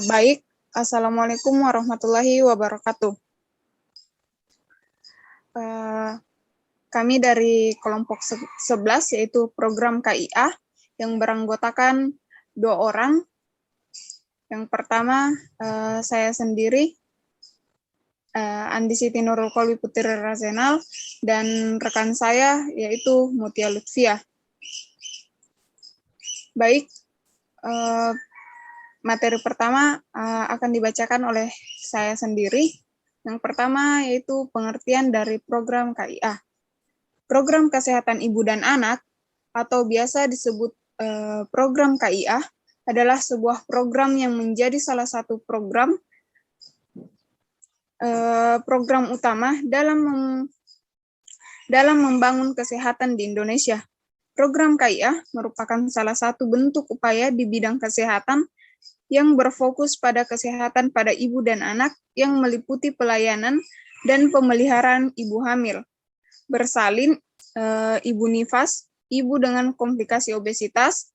Baik, Assalamualaikum warahmatullahi wabarakatuh. Kami dari kelompok 11, yaitu program KIA, yang beranggotakan 2 orang. Yang pertama, saya sendiri, Andi Siti Nurul Kolbi Putri Razenal, dan rekan saya, yaitu Mutia Lutfiah. Baik, materi pertama akan dibacakan oleh saya sendiri. Yang pertama yaitu pengertian dari program KIA. Program Kesehatan Ibu dan Anak, atau biasa disebut program KIA, adalah sebuah program yang menjadi salah satu program utama dalam membangun kesehatan di Indonesia. Program KIA merupakan salah satu bentuk upaya di bidang kesehatan yang berfokus pada kesehatan pada ibu dan anak yang meliputi pelayanan dan pemeliharaan ibu hamil, bersalin, ibu nifas, ibu dengan komplikasi obesitas,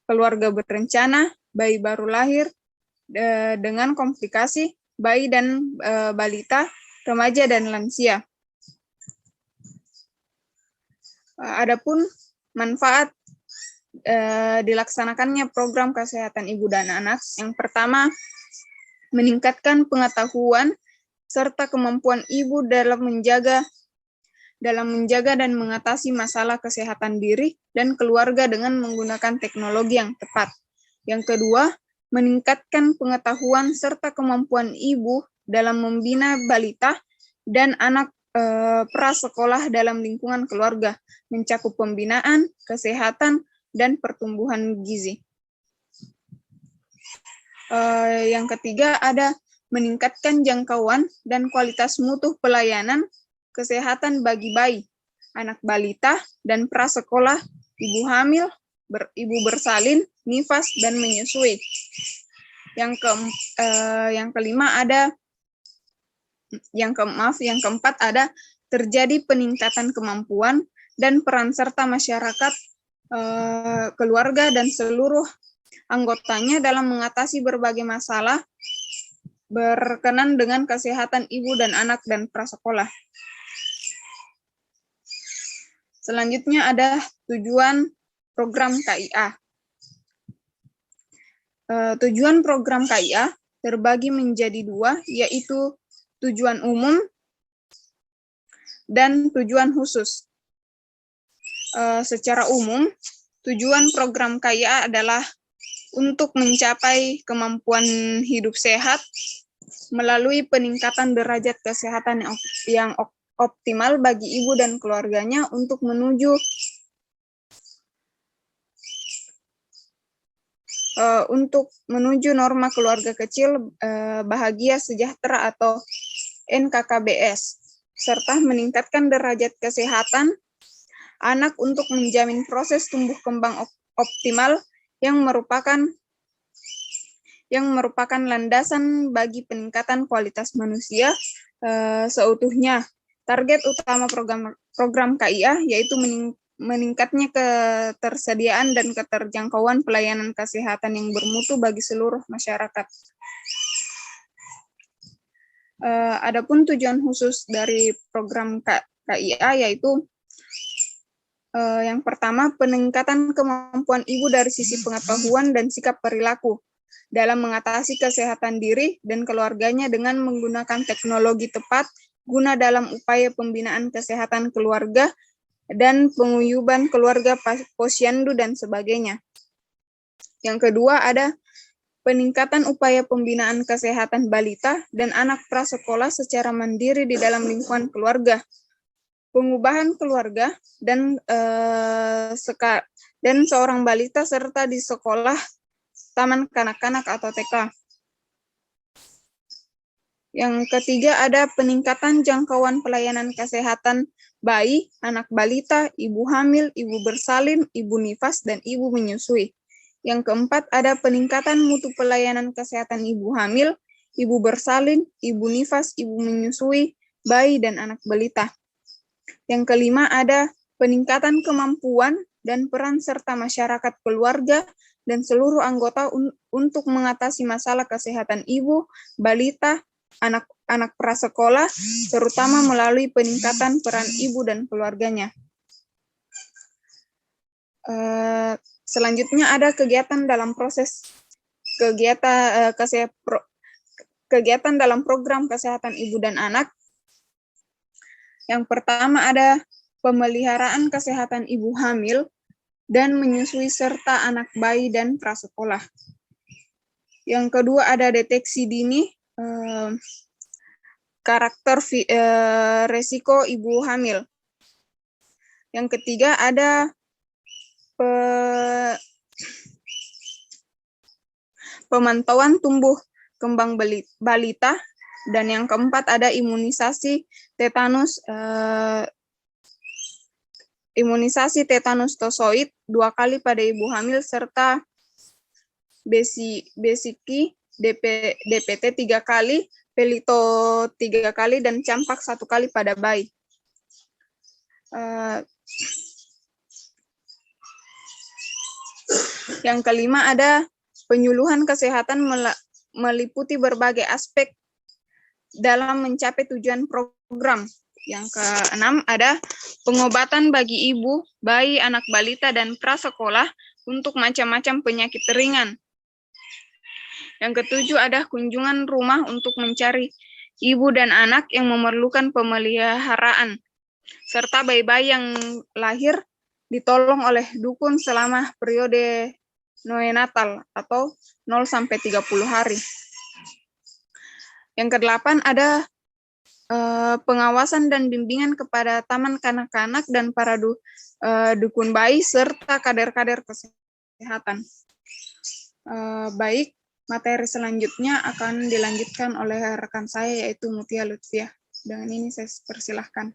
keluarga berencana, bayi baru lahir dengan komplikasi, bayi dan balita, remaja dan lansia. Adapun manfaat dilaksanakannya program kesehatan ibu dan anak, yang pertama, meningkatkan pengetahuan serta kemampuan ibu dalam menjaga dan mengatasi masalah kesehatan diri dan keluarga dengan menggunakan teknologi yang tepat. Yang kedua, meningkatkan pengetahuan serta kemampuan ibu dalam membina balita dan anak prasekolah dalam lingkungan keluarga, mencakup pembinaan, kesehatan, dan pertumbuhan gizi. Yang ketiga ada meningkatkan jangkauan dan kualitas mutu pelayanan kesehatan bagi bayi, anak balita, dan prasekolah, ibu hamil, ibu bersalin, nifas, dan menyusui. Yang keempat ada terjadi peningkatan kemampuan dan peran serta masyarakat, keluarga, dan seluruh anggotanya dalam mengatasi berbagai masalah berkenan dengan kesehatan ibu dan anak dan prasekolah. Selanjutnya ada tujuan program KIA. Tujuan program KIA terbagi menjadi 2, yaitu tujuan umum dan tujuan khusus. Secara umum, tujuan program KIA adalah untuk mencapai kemampuan hidup sehat melalui peningkatan derajat kesehatan yang optimal bagi ibu dan keluarganya untuk menuju norma keluarga kecil bahagia sejahtera atau NKKBS, serta meningkatkan derajat kesehatan anak untuk menjamin proses tumbuh kembang optimal yang merupakan landasan bagi peningkatan kualitas manusia seutuhnya. Target utama program KIA yaitu meningkatnya ketersediaan dan keterjangkauan pelayanan kesehatan yang bermutu bagi seluruh masyarakat. Adapun tujuan khusus dari program KIA yaitu yang pertama, peningkatan kemampuan ibu dari sisi pengetahuan dan sikap perilaku dalam mengatasi kesehatan diri dan keluarganya dengan menggunakan teknologi tepat guna dalam upaya pembinaan kesehatan keluarga dan penguyuban keluarga posyandu dan sebagainya. Yang kedua ada peningkatan upaya pembinaan kesehatan balita dan anak prasekolah secara mandiri di dalam lingkungan keluarga, pengubahan keluarga dan seorang balita serta di sekolah taman kanak-kanak atau TK. Yang ketiga ada peningkatan jangkauan pelayanan kesehatan bayi, anak balita, ibu hamil, ibu bersalin, ibu nifas, dan ibu menyusui. Yang keempat ada peningkatan mutu pelayanan kesehatan ibu hamil, ibu bersalin, ibu nifas, ibu menyusui, bayi, dan anak balita. Yang kelima ada peningkatan kemampuan dan peran serta masyarakat keluarga dan seluruh anggota untuk mengatasi masalah kesehatan ibu, balita, anak-anak prasekolah, terutama melalui peningkatan peran ibu dan keluarganya. Selanjutnya ada kegiatan dalam kegiatan dalam program kesehatan ibu dan anak. Yang pertama ada pemeliharaan kesehatan ibu hamil dan menyusui serta anak bayi dan prasekolah. Yang kedua ada deteksi dini karakter resiko ibu hamil. Yang ketiga ada pemantauan tumbuh kembang balita, dan yang keempat ada imunisasi tetanus tosoid 2 kali pada ibu hamil serta BCG, DPT 3 kali, pelito 3 kali, dan campak 1 kali pada bayi. Yang kelima ada penyuluhan kesehatan meliputi berbagai aspek dalam mencapai tujuan program. Yang keenam ada pengobatan bagi ibu, bayi, anak balita, dan prasekolah untuk macam-macam penyakit ringan. Yang ketujuh ada kunjungan rumah untuk mencari ibu dan anak yang memerlukan pemeliharaan, serta bayi-bayi yang lahir ditolong oleh dukun selama periode neonatal atau 0-30 hari. Yang kedelapan ada pengawasan dan bimbingan kepada taman kanak-kanak dan para dukun bayi serta kader-kader kesehatan. Baik, materi selanjutnya akan dilanjutkan oleh rekan saya yaitu Mutia Lutfiah. Dengan ini saya persilahkan.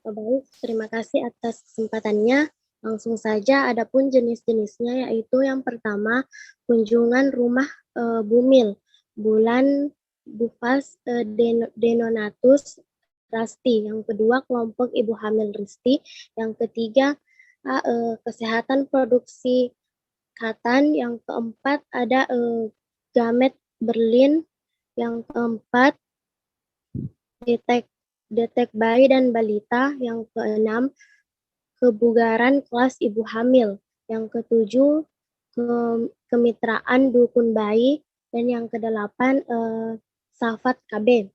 Baik, terima kasih atas kesempatannya. Langsung saja, adapun jenis-jenisnya yaitu yang pertama kunjungan rumah bumil, bulan Bufas denonatus rasti. Yang kedua kelompok ibu hamil risti. Yang ketiga kesehatan produksi katan. Yang keempat ada gamet Berlin. Yang keempat detek bayi dan balita. Yang keenam kebugaran kelas ibu hamil. Yang ketujuh kemitraan dukun bayi. Dan yang kedelapan Safat KB.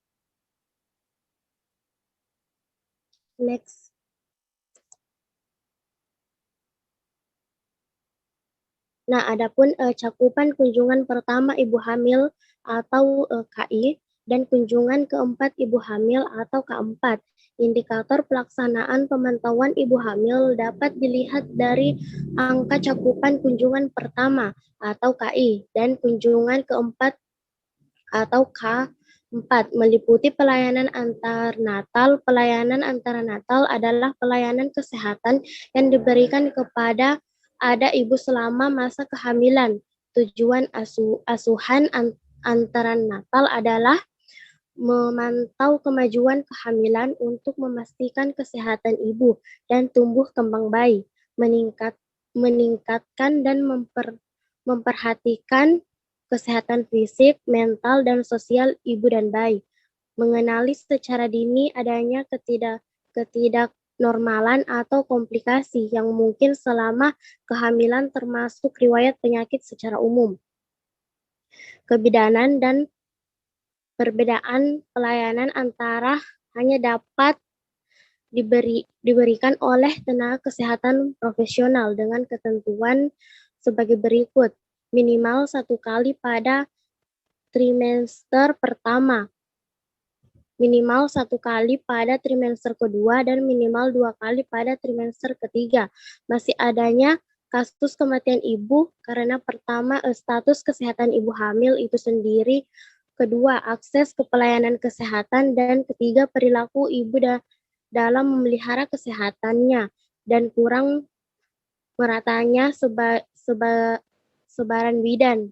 Next. Nah, adapun cakupan kunjungan pertama ibu hamil atau KI dan kunjungan keempat ibu hamil atau K4. Indikator pelaksanaan pemantauan ibu hamil dapat dilihat dari angka cakupan kunjungan pertama atau KI dan kunjungan keempat atau K4 meliputi pelayanan antarnatal. Pelayanan antarnatal adalah pelayanan kesehatan yang diberikan kepada ada ibu selama masa kehamilan. Tujuan asuhan antarnatal adalah memantau kemajuan kehamilan untuk memastikan kesehatan ibu dan tumbuh kembang bayi, meningkatkan dan memperhatikan kesehatan fisik, mental, dan sosial ibu dan bayi, mengenali secara dini adanya ketidaknormalan atau komplikasi yang mungkin selama kehamilan termasuk riwayat penyakit secara umum. Kebidanan dan perbedaan pelayanan antara hanya dapat diberikan oleh tenaga kesehatan profesional dengan ketentuan sebagai berikut. Minimal 1 kali pada trimester pertama, minimal 1 kali pada trimester kedua, dan minimal 2 kali pada trimester ketiga. Masih adanya kasus kematian ibu karena pertama status kesehatan ibu hamil itu sendiri, kedua akses ke pelayanan kesehatan, dan ketiga perilaku ibu dalam memelihara kesehatannya dan kurang meratanya sebaran bidan.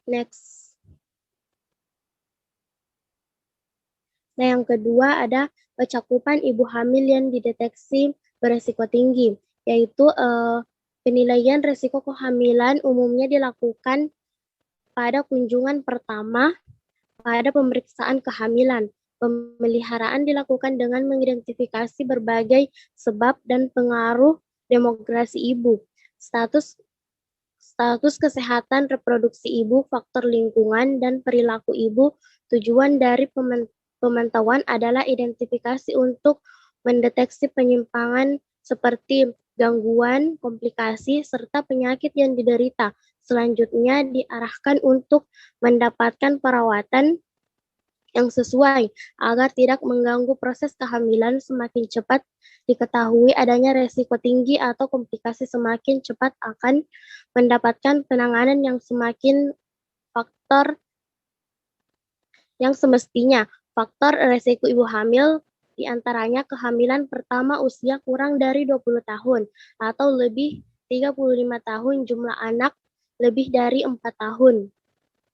Next. Nah, yang kedua ada cakupan ibu hamil yang dideteksi beresiko tinggi. yaitu penilaian risiko kehamilan umumnya dilakukan pada kunjungan pertama pada pemeriksaan kehamilan. Pemeliharaan dilakukan dengan mengidentifikasi berbagai sebab dan pengaruh demografi ibu, status kesehatan reproduksi ibu, faktor lingkungan, dan perilaku ibu. Tujuan dari pemantauan adalah identifikasi untuk mendeteksi penyimpangan seperti gangguan, komplikasi, serta penyakit yang diderita. Selanjutnya diarahkan untuk mendapatkan perawatan yang sesuai agar tidak mengganggu proses kehamilan. Semakin cepat diketahui adanya resiko tinggi atau komplikasi, semakin cepat akan mendapatkan penanganan yang semakin faktor yang semestinya. Faktor resiko ibu hamil diantaranya kehamilan pertama usia kurang dari 20 tahun atau lebih 35 tahun, jumlah anak lebih dari 4 tahun.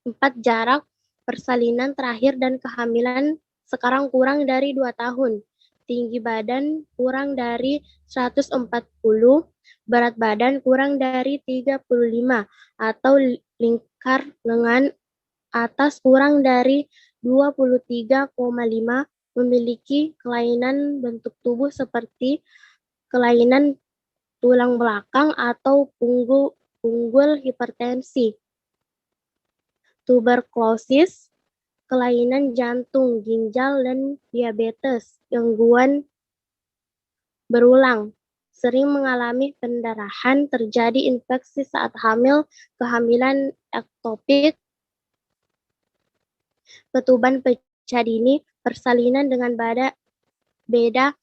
4 jarak persalinan terakhir dan kehamilan sekarang kurang dari 2 tahun. Tinggi badan kurang dari 140, berat badan kurang dari 35, atau lingkar lengan atas kurang dari 23,5, memiliki kelainan bentuk tubuh seperti kelainan tulang belakang atau punggul hipertensi, tuberkulosis, kelainan jantung, ginjal, dan diabetes, gangguan berulang, sering mengalami pendarahan, terjadi infeksi saat hamil, kehamilan ektopik, ketuban pecah dini, persalinan dengan beda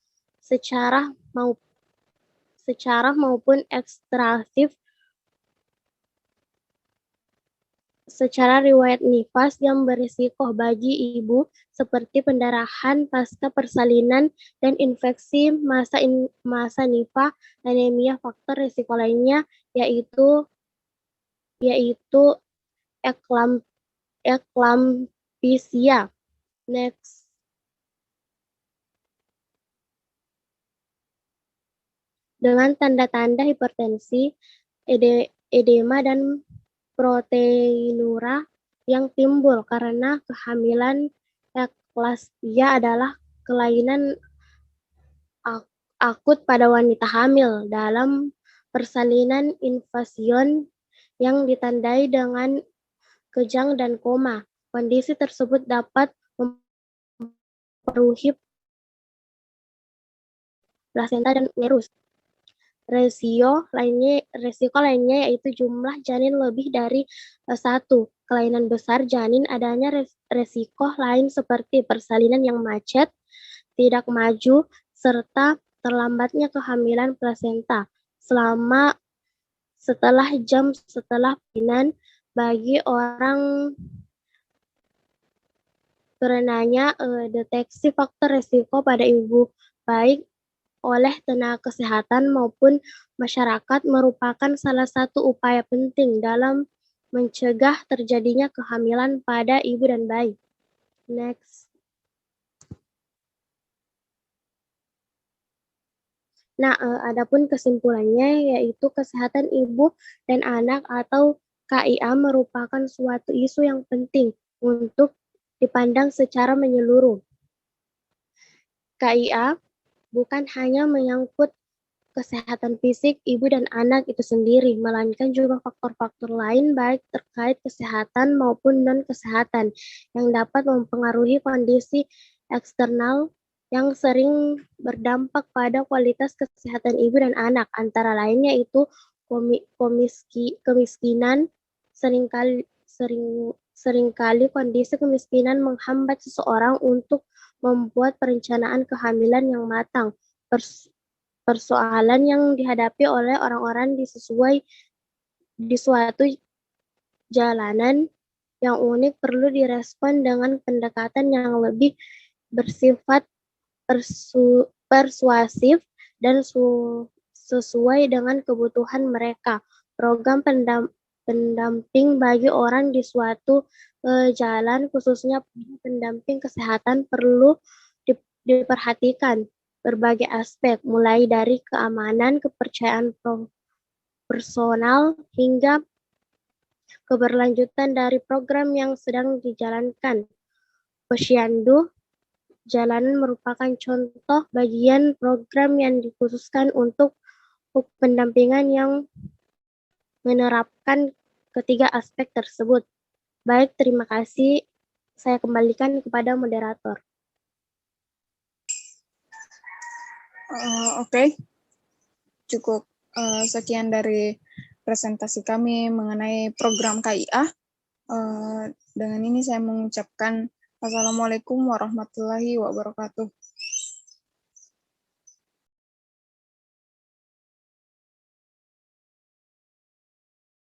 secara maupun ekstraktif, secara riwayat nifas yang berisiko bagi ibu seperti pendarahan pasca persalinan dan infeksi masa nifas, anemia. Faktor risiko lainnya yaitu eklampsia. Next. Dengan tanda-tanda hipertensi, edema dan proteinura yang timbul karena kehamilan. Eklampsia adalah kelainan akut pada wanita hamil dalam persalinan invasion yang ditandai dengan kejang dan koma. Kondisi tersebut dapat mempengaruhi plasenta dan uterus. Resiko lainnya yaitu jumlah janin lebih dari 1. Kelainan besar janin, adanya resiko lain seperti persalinan yang macet, tidak maju, serta terlambatnya kehamilan plasenta setelah jam setelah persalinan. Bagi orang karenanya deteksi faktor resiko pada ibu baik oleh tenaga kesehatan maupun masyarakat merupakan salah satu upaya penting dalam mencegah terjadinya kehamilan pada ibu dan bayi. Next. Nah, adapun kesimpulannya yaitu kesehatan ibu dan anak atau KIA merupakan suatu isu yang penting untuk dipandang secara menyeluruh. KIA bukan hanya menyangkut kesehatan fisik ibu dan anak itu sendiri, melainkan juga faktor-faktor lain baik terkait kesehatan maupun non-kesehatan yang dapat mempengaruhi kondisi eksternal yang sering berdampak pada kualitas kesehatan ibu dan anak. Antara lainnya itu kemiskinan. Seringkali kondisi kemiskinan menghambat seseorang untuk membuat perencanaan kehamilan yang matang. Persoalan yang dihadapi oleh orang-orang di suatu jalanan yang unik perlu direspon dengan pendekatan yang lebih bersifat persuasif dan sesuai dengan kebutuhan mereka. Program pendamping bagi orang di suatu jalan, khususnya pendamping kesehatan, perlu diperhatikan. berbagai aspek, mulai dari keamanan, kepercayaan personal, hingga keberlanjutan dari program yang sedang dijalankan. Posyandu Jalanan merupakan contoh bagian program yang dikhususkan untuk pendampingan yang menerapkan ketiga aspek tersebut. Baik, terima kasih. Saya kembalikan kepada moderator. Oke. Cukup sekian dari presentasi kami mengenai program KIA. Dengan ini saya mengucapkan Assalamualaikum warahmatullahi wabarakatuh.